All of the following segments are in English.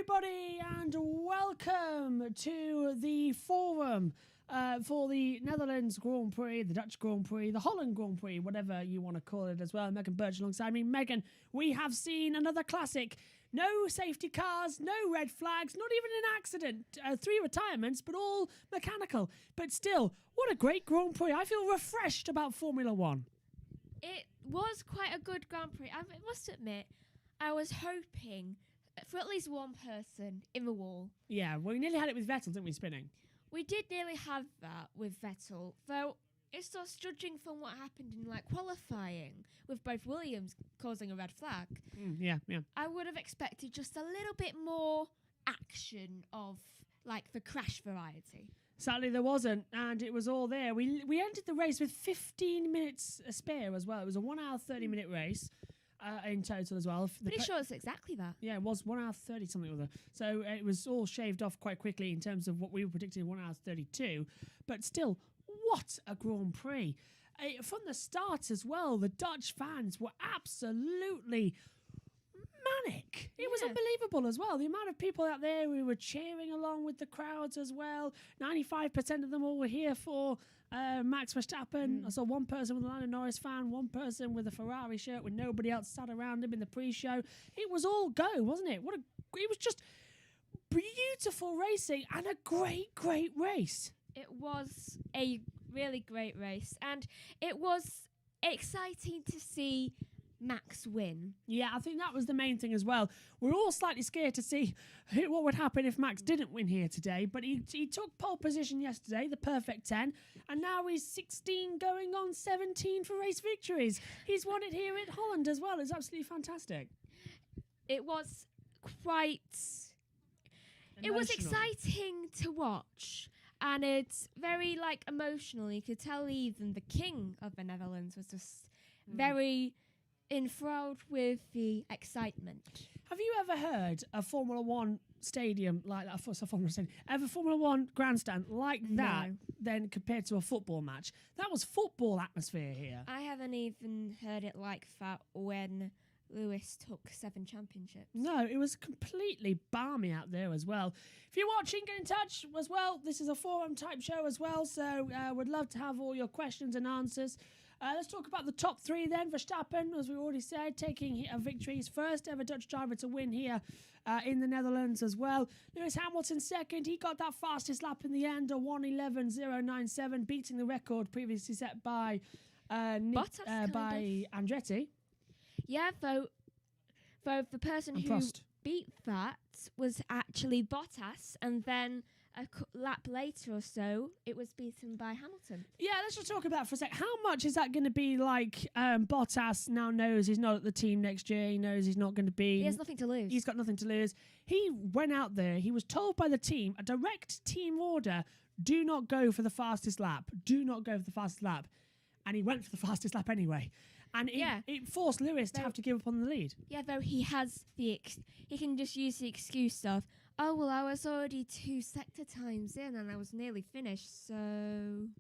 everybody, and welcome to the forum for the Netherlands Grand Prix, the Dutch Grand Prix, the Holland Grand Prix, whatever you want to call it as well. Megan Birch alongside me. Megan, we have seen another classic. No safety cars, no red flags, not even an accident. 3 retirements, but all mechanical. But still, what a great Grand Prix. I feel refreshed about Formula One. It was quite a good Grand Prix. I must admit, I was hoping for at least one person in the wall. Yeah, well, we nearly had it with Vettel, didn't we, spinning? We did nearly have that with Vettel, though it's just judging from what happened in qualifying, with both Williams causing a red flag. Yeah. I would have expected just a little bit more action of the crash variety. Sadly, there wasn't, and it was all there. We ended the race with 15 minutes spare as well. It was a 1 hour, 30-minute race in total as well. Pretty sure it's exactly that. Yeah, it was 1 hour 30 something or other. So it was all shaved off quite quickly in terms of what we were predicting, 1 hour 32. But still, what a Grand Prix. From the start as well, the Dutch fans were absolutely manic. It was unbelievable as well. The amount of people out there who were cheering along with the crowds as well. 95% of them all were here for Max Verstappen. I saw one person with a Lando Norris fan, one person with a Ferrari shirt with nobody else sat around him in the pre-show. It was all go, wasn't it? It was just beautiful racing and a great race. It was a really great race, and it was exciting to see Max win. Yeah, I think that was the main thing as well. We're all slightly scared to see what would happen if Max didn't win here today, but he took pole position yesterday, the perfect 10, and now he's 16 going on 17 for race victories. He's won it here at Holland as well. It's absolutely fantastic. It was quite... It was exciting to watch, and it's very emotional. You could tell even the king of the Netherlands was just very enthralled with the excitement. Have you ever heard a Formula One stadium like that? A Formula One grandstand like that? No. Then compared to a football match, that was football atmosphere here. I haven't even heard it like that when Lewis took 7 championships. No, it was completely balmy out there as well. If you're watching, get in touch as well. This is a forum type show as well, so would love to have all your questions and answers. Let's talk about the top 3 then. Verstappen, as we already said, taking a victory. His first ever Dutch driver to win here in the Netherlands as well. Lewis Hamilton second. He got that fastest lap in the end, a 1:11.097, beating the record previously set by Andretti. Yeah, though the person who beat that was actually Bottas, and then a lap later or so, it was beaten by Hamilton. Yeah, let's just talk about that for a sec. How much is that going to be Bottas now knows he's not at the team next year. He knows he's not going to be... He has nothing to lose. He's got nothing to lose. He went out there. He was told by the team, a direct team order, do not go for the fastest lap. Do not go for the fastest lap. And he went for the fastest lap anyway. And it forced Lewis to have to give up on the lead. Yeah, though he has he can just use the excuse of, oh, well, I was already 2 sector times in and I was nearly finished, so...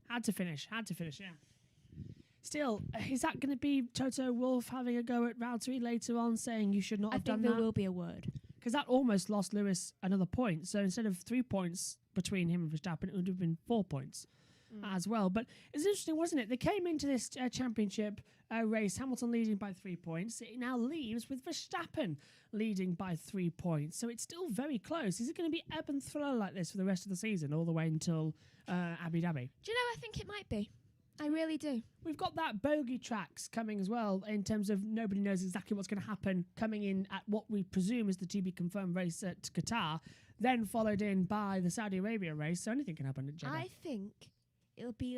Had to finish, yeah. Still, is that going to be Toto Wolff having a go at Valtteri later on, saying you should not have done that? I think there will be a word. Because that almost lost Lewis another point. So instead of 3 points between him and Verstappen, it would have been 4 points. As well. But it's interesting, wasn't it? They came into this championship race, Hamilton leading by 3 points. It now leaves with Verstappen leading by 3 points. So it's still very close. Is it going to be ebb and flow like this for the rest of the season, all the way until Abu Dhabi? Do you know, I think it might be. I really do. We've got that bogey tracks coming as well, in terms of nobody knows exactly what's going to happen coming in at what we presume is the to-be-confirmed race at Qatar, then followed in by the Saudi Arabia race. So anything can happen at Jeddah. I think it'll be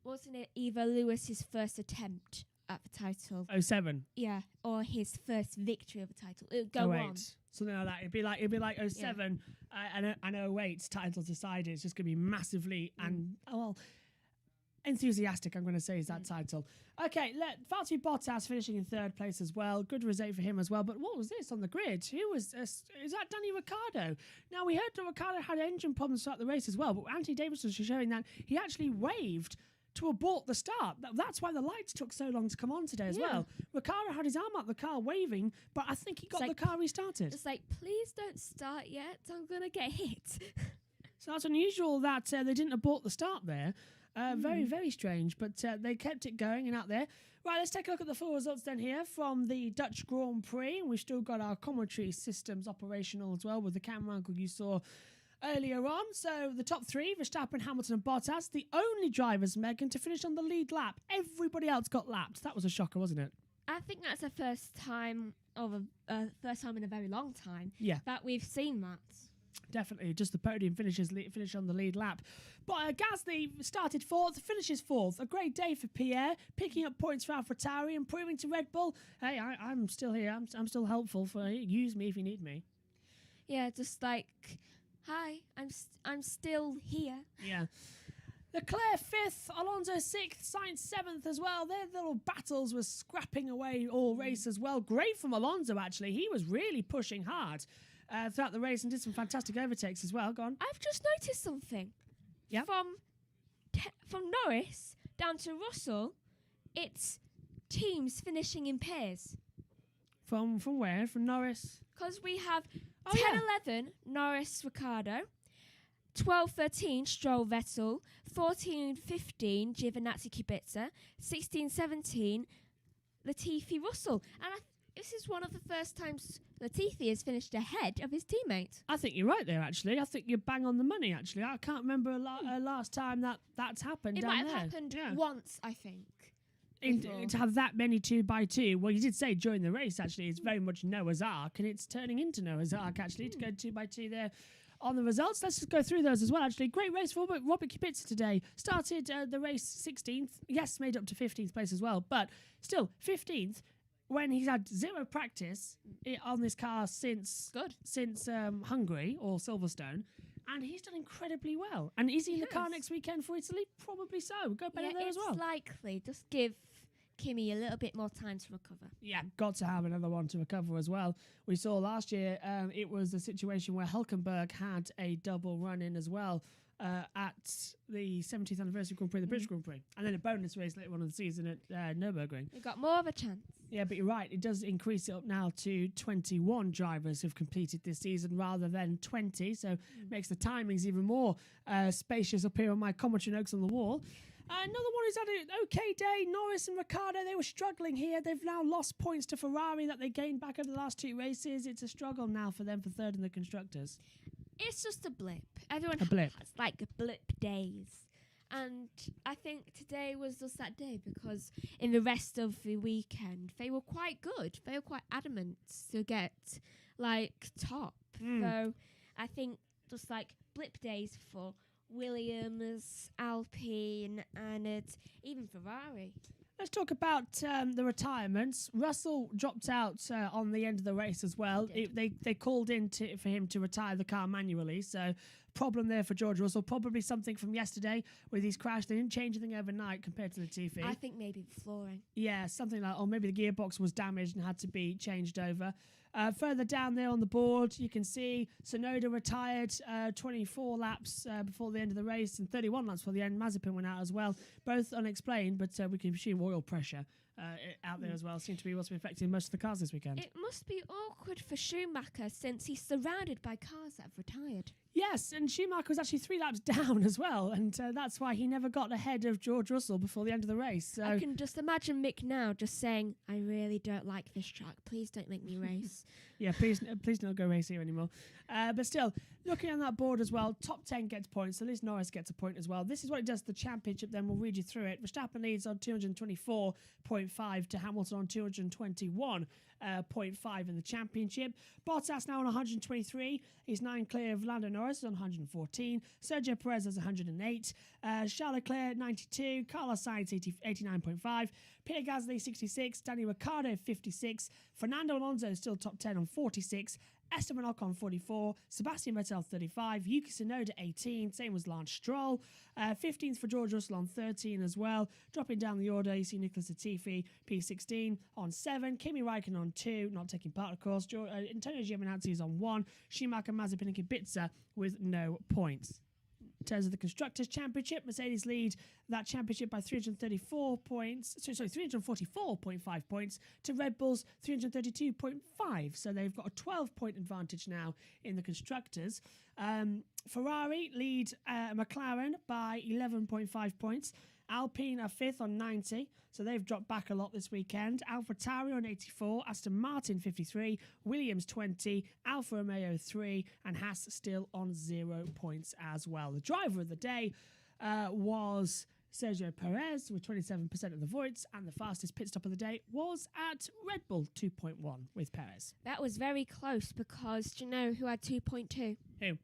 wasn't it either Lewis's first attempt at the title? 07. Yeah, or his first victory of the title. It'll go 08. on. Something like that. It'd be like 07 and 08's title decided. It's just going to be massively enthusiastic, I'm going to say, is that title. Okay, Valtteri Bottas finishing in 3rd place as well. Good result for him as well. But what was this on the grid? Is that Danny Ricciardo? Now, we heard that Ricciardo had engine problems throughout the race as well, but Anthony Davis was showing that he actually waved to abort the start. That's why the lights took so long to come on today as well. Ricciardo had his arm out the car waving, but I think he got the car restarted. It's like, please don't start yet. I'm going to get hit. So that's unusual that they didn't abort the start there. Very, very strange, but they kept it going and out there. Right, let's take a look at the full results then here from the Dutch Grand Prix. We've still got our commentary systems operational as well with the camera angle you saw earlier on. So the top three, Verstappen, Hamilton and Bottas, the only drivers, Megan, to finish on the lead lap. Everybody else got lapped. That was a shocker, wasn't it? I think that's the first time in a very long time that we've seen that. Definitely, just the podium finish on the lead lap. But Gasly started fourth, finishes fourth. A great day for Pierre, picking up points for AlphaTauri and proving to Red Bull, hey, I'm still here. I'm still helpful for you. Use me if you need me. Yeah, just like, hi, I'm still here. Yeah. Leclerc fifth, Alonso sixth, Sainz seventh as well. Their little battles were scrapping away all race as well. Great from Alonso, actually. He was really pushing hard throughout the race and did some fantastic overtakes as well. Go on. I've just noticed something. Yeah. From Norris down to Russell, it's teams finishing in pairs. From where? From Norris? Because we have 10-11 Norris Ricciardo, 12-13 Stroll Vettel, 14-15 Giovinazzi Kubica, 16-17 Latifi Russell. And this is one of the first times Latifi has finished ahead of his teammate. I think you're right there, actually. I think you're bang on the money, actually. I can't remember last time that's happened It down might there. have happened once, I think. To have that many 2x2, well, you did say during the race, actually, it's very much Noah's Ark, and it's turning into Noah's Ark, actually, to go 2x2 there on the results. Let's just go through those as well, actually. Great race for Robert Kubica today. Started the race 16th. Yes, made up to 15th place as well, but still, 15th. When he's had zero practice on this car since Hungary or Silverstone, and he's done incredibly well. And is he in the car next weekend for Italy? Probably so. We'll go better there as well. It's likely. Just give Kimi a little bit more time to recover. Yeah, got to have another one to recover as well. We saw last year it was a situation where Hülkenberg had a double run in as well at the 70th anniversary Grand Prix, the British Grand Prix, and then a bonus race later on in the season at Nürburgring. They got more of a chance. Yeah, but you're right. It does increase it up now to 21 drivers who've completed this season rather than 20, so makes the timings even more spacious up here on my commentary notes on the wall. Another one who's had an okay day, Norris and Ricciardo, they were struggling here. They've now lost points to Ferrari that they gained back over the last two races. It's a struggle now for them for third in the Constructors. It's just a blip. Everyone has like blip days. And I think today was just that day because in the rest of the weekend, they were quite good. They were quite adamant to get, top. So I think just, blip days for Williams, Alpine, and even Ferrari. Let's talk about the retirements. Russell dropped out on the end of the race as well. They called in for him to retire the car manually, so problem there for George Russell. Probably something from yesterday with his crash. They didn't change anything overnight compared to Latifi. I think maybe the flooring. Yeah, something like, or maybe the gearbox was damaged and had to be changed over. Further down there on the board, you can see Tsunoda retired 24 laps before the end of the race and 31 laps before the end. Mazepin went out as well. Both unexplained, but we can assume oil pressure out there as well. Seems to be what's been affecting most of the cars this weekend. It must be awkward for Schumacher since he's surrounded by cars that have retired. Yes, and Schumacher was actually 3 laps down as well, and that's why he never got ahead of George Russell before the end of the race. So I can just imagine Mick now just saying, I really don't like this track. Please don't make me race. Yeah, please don't go race here anymore. But still, looking on that board as well, top 10 gets points, so Liz Norris gets a point as well. This is what it does to the championship, then we'll read you through it. Verstappen leads on 224.5 to Hamilton on 221.5 in the championship. Bottas now on 123. He's 9 clear of Lando Norris on 114. Sergio Perez has 108. Charles Leclerc 92. Carlos Sainz 89.5. Pierre Gasly 66. Danny Ricciardo 56. Fernando Alonso is still top 10 on 46. Esteban Ocon 44, Sebastian Vettel 35, Yuki Tsunoda 18, same as Lance Stroll, 15th for George Russell on 13 as well. Dropping down the order, you see Nicholas Latifi P16 on 7, Kimi Räikkönen on 2, not taking part of course. Antonio Giovinazzi is on 1, Schumacher, Mazepin and Kubica with no points. In terms of the Constructors' Championship, Mercedes lead that championship by 334 points. Sorry, 344.5 points to Red Bull's 332.5. So they've got a 12-point advantage now in the Constructors. Ferrari lead McLaren by 11.5 points. Alpine are 5th on 90, so they've dropped back a lot this weekend. AlphaTauri on 84, Aston Martin 53, Williams 20, Alfa Romeo 3, and Haas still on 0 points as well. The driver of the day was Sergio Perez with 27% of the votes, and the fastest pit stop of the day was at Red Bull 2.1 with Perez. That was very close because do you know who had 2.2? Who?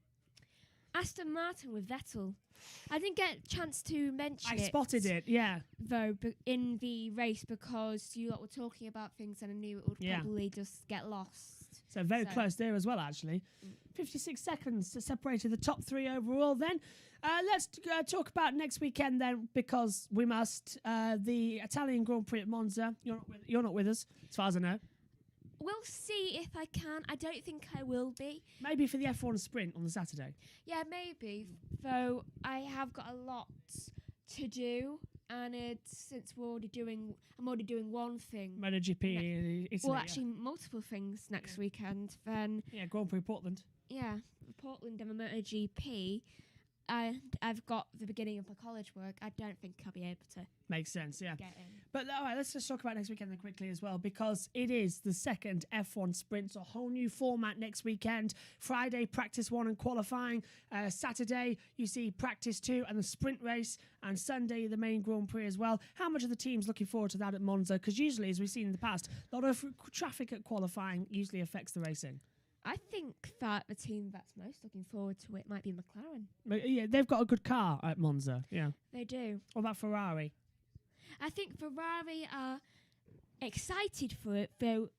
Aston Martin with Vettel. I didn't get a chance to mention it. I spotted it, yeah. Though, in the race because you lot were talking about things and I knew it would probably just get lost. So very close there as well, actually. 56 seconds separated the top three overall then. Let's talk about next weekend then, because we must. The Italian Grand Prix at Monza. You're not with us, as far as I know. We'll see if I can. I don't think I will be. Maybe for the F1 sprint on the Saturday. Yeah, maybe. Though I have got a lot to do, and since I'm already doing one thing. MotoGP, Italy. Well, actually, multiple things next weekend. Then Grand Prix Portland. Yeah, Portland and the MotoGP. And I've got the beginning of my college work. I don't think I'll be able to. Makes sense, yeah. Get in. But all right, let's just talk about next weekend then quickly as well, because it is the second F1 sprint, so a whole new format next weekend. Friday, practice 1 and qualifying. Saturday, you see practice 2 and the sprint race. And Sunday, the main Grand Prix as well. How much are the teams looking forward to that at Monza? Because usually, as we've seen in the past, a lot of traffic at qualifying usually affects the racing. I think that the team that's most looking forward to it might be McLaren. But, yeah, they've got a good car at Monza. Yeah, they do. What about Ferrari? I think Ferrari are excited for it, though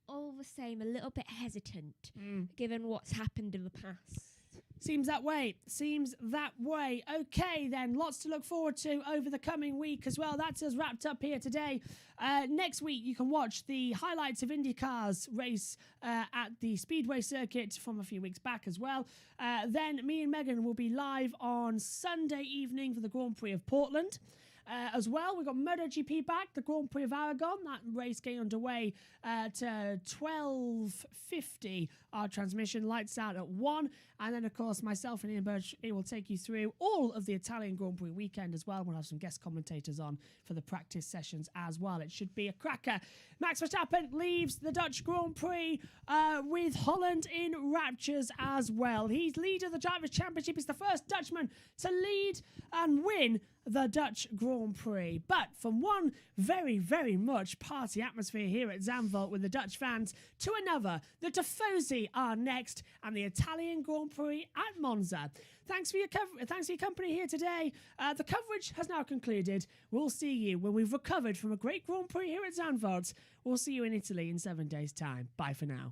all the same a little bit hesitant, given what's happened in the past. Seems that way. Okay, then. Lots to look forward to over the coming week as well. That's us wrapped up here today. Next week, you can watch the highlights of IndyCar's race at the Speedway circuit from a few weeks back as well. Then me and Megan will be live on Sunday evening for the Grand Prix of Portland. As well, we've got MotoGP back, the Grand Prix of Aragon. That race getting underway at 12:50. Our transmission lights out at 1. And then, of course, myself and Ian Birch will take you through all of the Italian Grand Prix weekend as well. We'll have some guest commentators on for the practice sessions as well. It should be a cracker. Max Verstappen leaves the Dutch Grand Prix with Holland in raptures as well. He's leader of the Drivers' Championship. He's the first Dutchman to lead and win the Dutch Grand Prix. But from one very, very much party atmosphere here at Zandvoort with the Dutch fans to another, the Tifosi are next and the Italian Grand Prix at Monza. Thanks for your company here today. The coverage has now concluded. We'll see you when we've recovered from a great Grand Prix here at Zandvoort. We'll see you in Italy in 7 days' time. Bye for now.